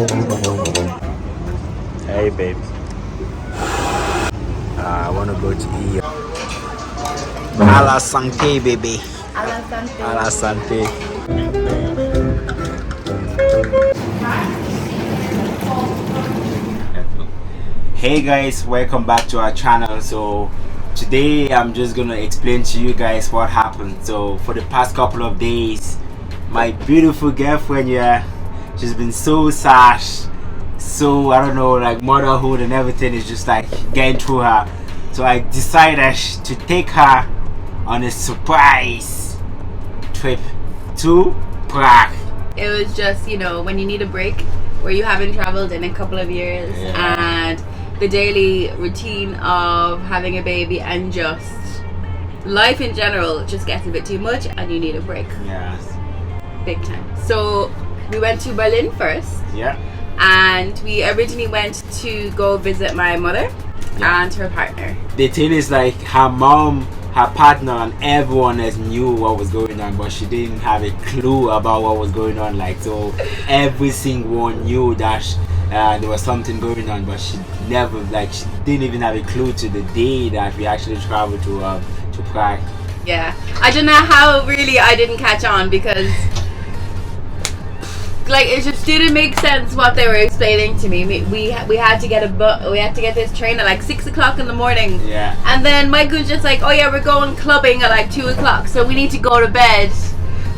Hey babe, I want to go to eat. A la santé, baby. A la santé. A la santé. Hey guys, welcome back to our channel. So today I'm just gonna explain to you guys what happened. So for the past couple of days, my beautiful girlfriend, she's been so sad, so I don't know, like motherhood and everything is just like getting through her. So I decided to take her on a surprise trip to Prague. It was just, when you need a break, where you haven't traveled in a couple of years, and the daily routine of having a baby and just life in general just gets a bit too much and you need a break. Yes. Big time. So we went to Berlin first. Yeah. And we originally went to go visit my mother and her partner. The thing is, like, her mom, her partner, and everyone else knew what was going on, but she didn't have a clue about what was going on. Like, so every single one knew that there was something going on, but she never, like, she didn't even have a clue to the day that we actually traveled to Prague. Yeah, I don't know how really I didn't catch on, because like it just didn't make sense what they were explaining to me. We had to get this train at like 6 o'clock in the morning. Yeah. And then Michael was just like, oh yeah, we're going clubbing at like 2 o'clock, so we need to go to bed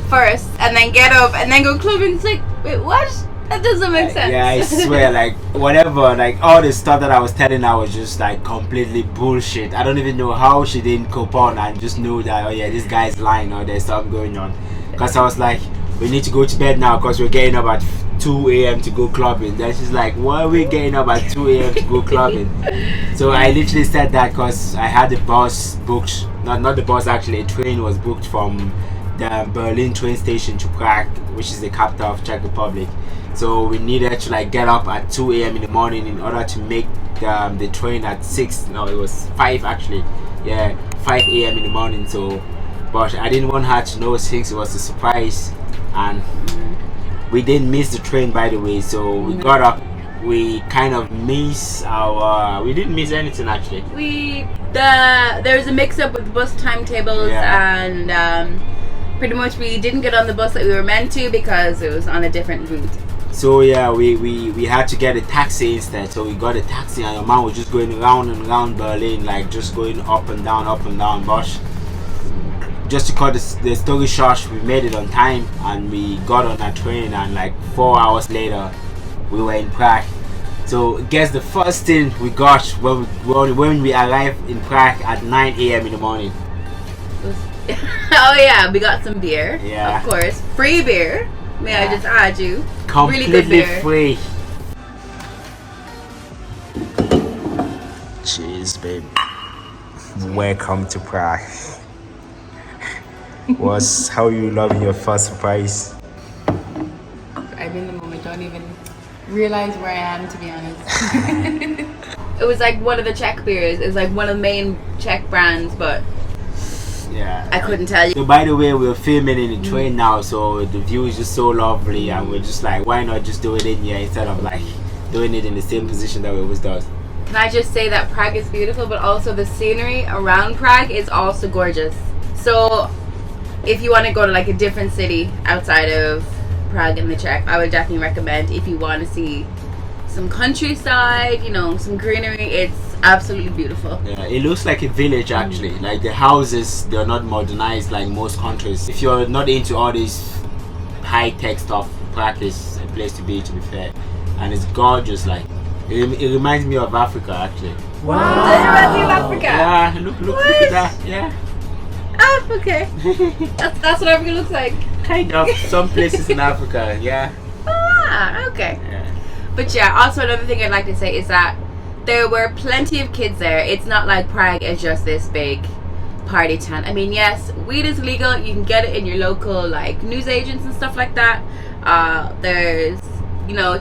first and then get up and then go clubbing. It's like, wait, what? That doesn't make sense. Yeah, I swear, like whatever, like all the stuff that I was telling her was just like completely bullshit. I don't even know how she didn't cope on and just knew that, oh yeah, this guy's lying or there's something going on. Because I was like, we need to go to bed now because we're getting up at 2 a.m. to go clubbing. Then she's like, why are we getting up at 2 a.m. to go clubbing? So I literally said that because I had the bus booked, not the bus actually, a train was booked from the Berlin train station to Prague, which is the capital of Czech Republic. So we needed to like get up at 2 a.m. in the morning in order to make the train at 6. No, it was 5 actually. Yeah, 5 a.m. in the morning. So, but I didn't want her to know since it was a surprise. And we didn't miss the train, by the way. So we got up, we kind of missed our, we didn't miss anything actually. There was a mix up with bus timetables, and pretty much we didn't get on the bus that we were meant to because it was on a different route. So yeah, we had to get a taxi instead. So we got a taxi and your mom was just going around and around Berlin, like just going up and down. But just to cut the story short, we made it on time and we got on that train, and like 4 hours later we were in Prague. So guess the first thing we got when we arrived in Prague at 9 a.m. in the morning. Oh yeah, we got some beer. Yeah, of course, free beer. May I just add you? Completely really good beer. Free. Cheers, babe. Welcome to Prague. How you loving your first surprise? I'm in the moment, don't even realize where I am, to be honest. It was like one of the Czech beers. It was like one of the main Czech brands, but yeah, I couldn't tell you. So by the way, we're filming in the train now, so the view is just so lovely, and we're just like, why not just do it in here instead of like doing it in the same position that we always do. Can I just say that Prague is beautiful, but also the scenery around Prague is also gorgeous. So if you want to go to like a different city outside of Prague and the Czech, I would definitely recommend, if you want to see some countryside, some greenery, it's absolutely beautiful. Yeah, it looks like a village actually. Like the houses, they're not modernized like most countries. If you're not into all this high-tech stuff, Prague is a place to be fair. And it's gorgeous. Like it reminds me of Africa actually. Wow. Does it remind you of Africa? Yeah, look at that. Yeah. Oh, okay. that's what Africa looks like. Kind of. Some places in Africa, yeah. Ah, okay. Yeah. But yeah, also another thing I'd like to say is that there were plenty of kids there. It's not like Prague is just this big party town. I mean, yes, weed is legal. You can get it in your local like news agents and stuff like that. There's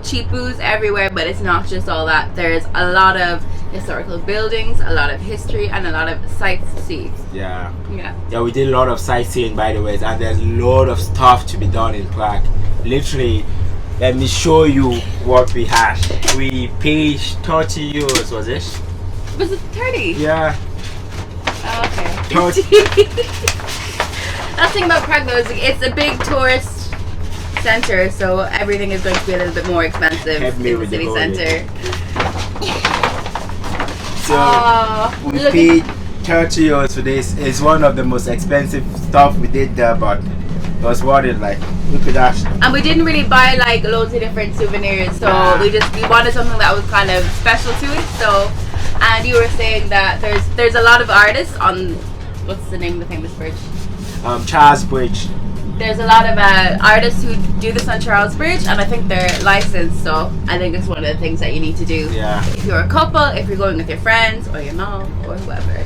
cheap booze everywhere, but it's not just all that. There's a lot of historical buildings, a lot of history, and a lot of sights to see. Yeah, we did a lot of sightseeing, by the way, and there's a lot of stuff to be done in Prague. Literally, let me show you what we had. We paid 30 euros, was it? Was it 30? Yeah. Oh, okay. 30. That's the thing about Prague though, is it's a big tourist center, so everything is going to be a little bit more expensive Help me in the with the city volume. center. So we paid 30 euros for this. It's one of the most expensive stuff we did there, but it was worth it. Like, look at that. And we didn't really buy like loads of different souvenirs, so Nah. we wanted something that was kind of special to it. So, and you were saying that there's a lot of artists on, what's the name of the famous bridge? Charles Bridge. There's a lot of artists who do this on Charles Bridge, and I think they're licensed, so I think it's one of the things that you need to do. Yeah. If you're a couple, if you're going with your friends, or your mom, or whoever.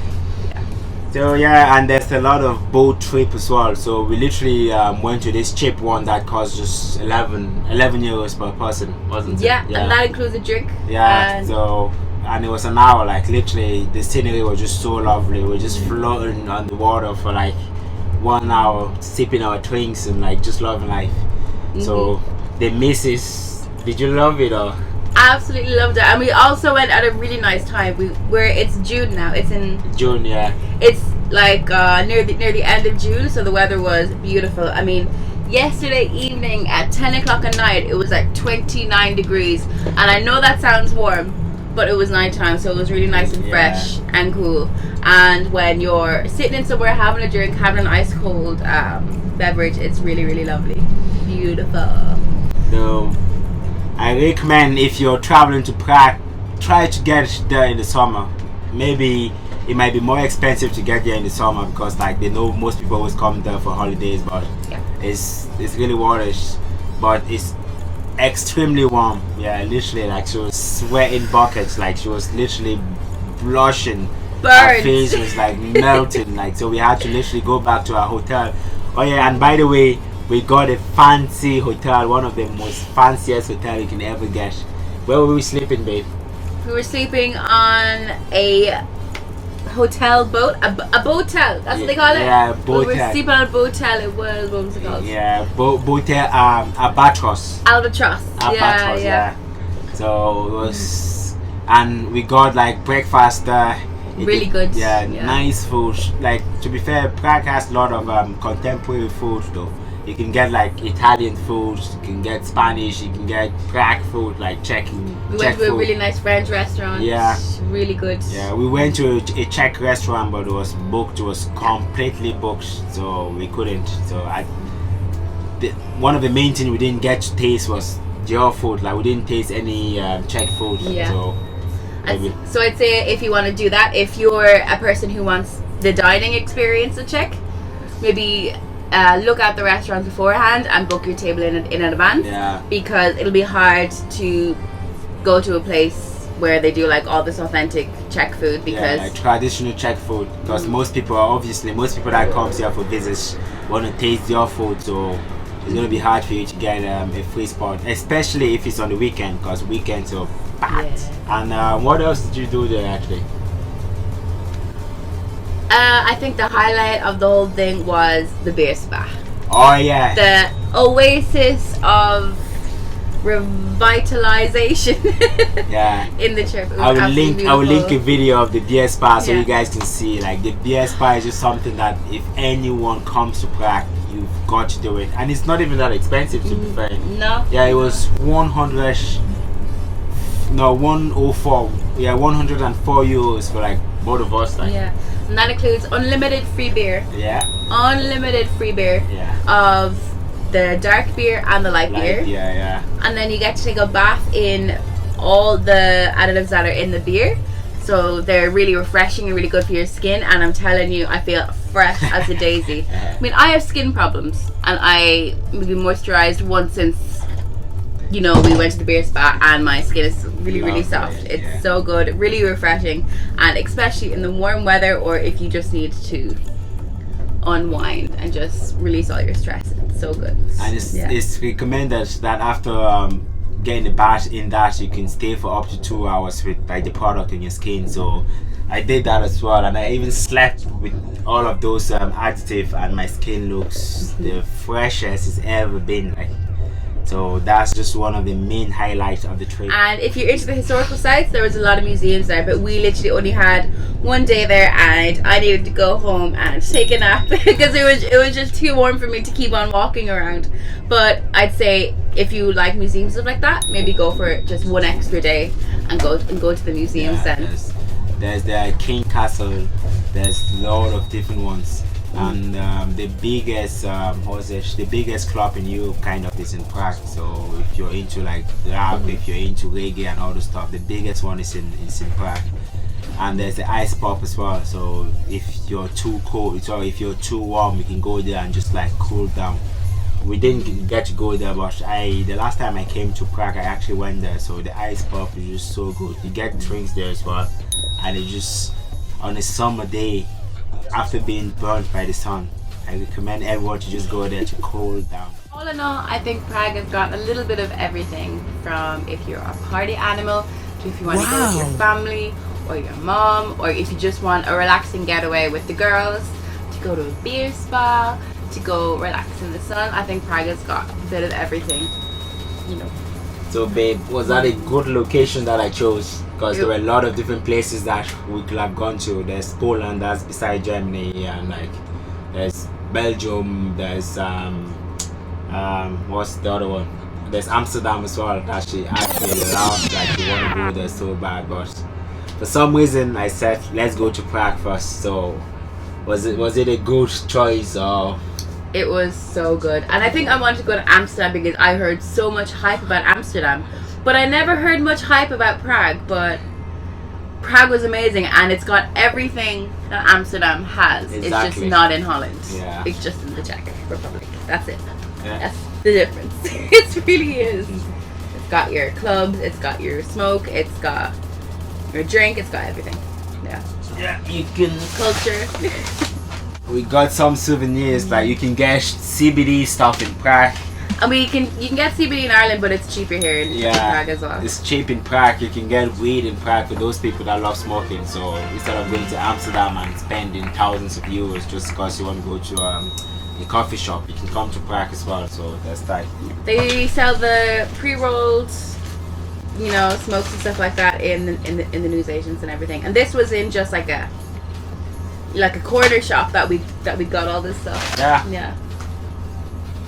So yeah, and there's a lot of boat trip as well. So we literally went to this cheap one that cost just 11 euros per person, wasn't it? Yeah, and that includes a drink. Yeah, And so, and it was an hour, like literally the scenery was just so lovely. We were just floating on the water for like 1 hour, sipping our drinks and like just loving life. So the missus, did you love it or? absolutely loved it, and we also went at a really nice time. It's June now. It's in June, yeah. It's like near the end of June, so the weather was beautiful. I mean, yesterday evening at 10 o'clock at night, it was like 29 degrees, and I know that sounds warm, but it was nighttime, so it was really nice and fresh and cool. And when you're sitting in somewhere having a drink, having an ice cold beverage, it's really, really lovely. Beautiful. So I recommend if you're traveling to Prague, try to get there in the summer. Maybe it might be more expensive to get there in the summer because like they know most people always come there for holidays, but it's really worth it. But it's extremely warm. Yeah, literally, like she was sweating buckets, like she was literally blushing. Her face was like melting, like, so we had to literally go back to our hotel. Oh yeah, and by the way, we got a fancy hotel, one of the most fanciest hotel you can ever get. Where were we sleeping, babe? We were sleeping on a hotel boat, a boatel. That's what they call it. Yeah, boatel. We were sleeping on a boatel. It was, what was it called? Yeah, boatel, albatross. Albatross. Albatross, yeah. So it was, and we got like breakfast there. Really good. Yeah, nice food. Like, to be fair, Prague has a lot of contemporary food though. You can get like Italian food, you can get Spanish, you can get Prague food, like Czech. We went to a really nice French restaurant. Yeah. Really good. Yeah, we went to a Czech restaurant, but it was booked. It was completely booked, so we couldn't. So one of the main things we didn't get to taste was your food. Like, we didn't taste any Czech food. Yeah. So I'd say if you want to do that, if you're a person who wants the dining experience to check, maybe look at the restaurants beforehand and book your table in advance. Yeah. Because it'll be hard to go to a place where they do like all this authentic Czech food, because like traditional Czech food. Because most people that comes here for visits want to taste your food, so it's gonna be hard for you to get a free spot, especially if it's on the weekend, because weekends are packed. And what else did you do there actually? I think the highlight of the whole thing was the beer spa. Oh yeah. The oasis of revitalization. Yeah. In the trip. I will link a video of the beer spa so you guys can see. Like, the beer spa is just something that if anyone comes to Prague, you've got to do it, and it's not even that expensive, to be fair. No. Yeah, it was 104. Yeah, 104 euros for like both of us. Like. Yeah, and that includes unlimited free beer. Yeah. Unlimited free beer. Yeah. Of the dark beer and the light beer. Yeah, yeah. And then you get to take a bath in all the additives that are in the beer. So they're really refreshing and really good for your skin. And I'm telling you, I feel fresh as a daisy. I mean, I have skin problems, and I maybe moisturized once since, you know, we went to the beer spa, and my skin is really soft. It's so good, really refreshing, and especially in the warm weather, or if you just need to unwind and just release all your stress. It's so good. And it's recommended that after getting the bath in that, you can stay for up to 2 hours with like the product in your skin. So I did that as well, and I even slept with all of those additive, and my skin looks the freshest it's ever been. Like, So that's just one of the main highlights of the trip. And if you're into the historical sites, there was a lot of museums there, but we literally only had one day there, and I needed to go home and take a nap because it was just too warm for me to keep on walking around. But I'd say if you like museums stuff like that, maybe go for just one extra day and go to the museums then. There's the King Castle. There's a lot of different ones. And the biggest the biggest club in Europe kind of is in Prague. So if you're into like rap, if you're into reggae and all the stuff, the biggest one is in Prague. And there's the ice pop as well. So if you're too cold or if you're too warm, you can go there and just like cool down. We didn't get to go there, but the last time I came to Prague, I actually went there. So the ice pop is just so good. You get drinks there as well, and it's just on a summer day. After being burnt by the sun, I recommend everyone to just go there to cool down. All in all, I think Prague has got a little bit of everything, from if you're a party animal to if you want to go with your family or your mom, or if you just want a relaxing getaway with the girls, to go to a beer spa, to go relax in the sun. I think Prague has got a bit of everything, you know. So babe, was that a good location that I chose? Because there were a lot of different places that we could have gone to. There's Poland, that's beside Germany, and like there's Belgium, there's what's the other one? There's Amsterdam as well. Actually love, like we want to go there so bad, but for some reason I said let's go to Prague first. So was it a good choice or? It was so good, and I think I wanted to go to Amsterdam because I heard so much hype about Amsterdam, but I never heard much hype about Prague. But Prague was amazing, and it's got everything that Amsterdam has. Exactly. It's just not in Holland. Yeah. It's just in the Czech Republic. That's it. Yeah. That's the difference. It really is. It's got your clubs, it's got your smoke, it's got your drink, it's got everything. Yeah. Yeah, you can. Culture. We got some souvenirs, but you can get CBD stuff in Prague. And you can get CBD in Ireland, but it's cheaper here in Prague as well. It's cheap in Prague. You can get weed in Prague for those people that love smoking. So instead of going to Amsterdam and spending thousands of euros just because you want to go to a coffee shop, you can come to Prague as well. So that's that. They sell the pre-rolled, you know, smokes and stuff like that in the news agents and everything. And this was in just like a corner shop that we got all this stuff. Yeah.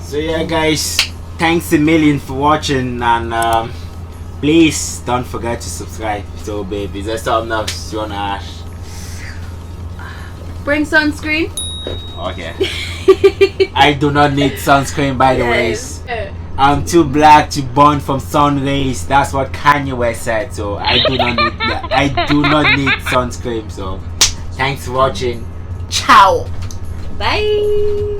So yeah guys, thanks a million for watching, and please don't forget to subscribe. So babe, is there something else you wanna ask? Bring sunscreen. Okay. I do not need sunscreen, by the way. I'm too black to burn from sun rays. That's what Kanye West said. So I do not need that. I do not need sunscreen. So thanks for watching. Ciao. Bye.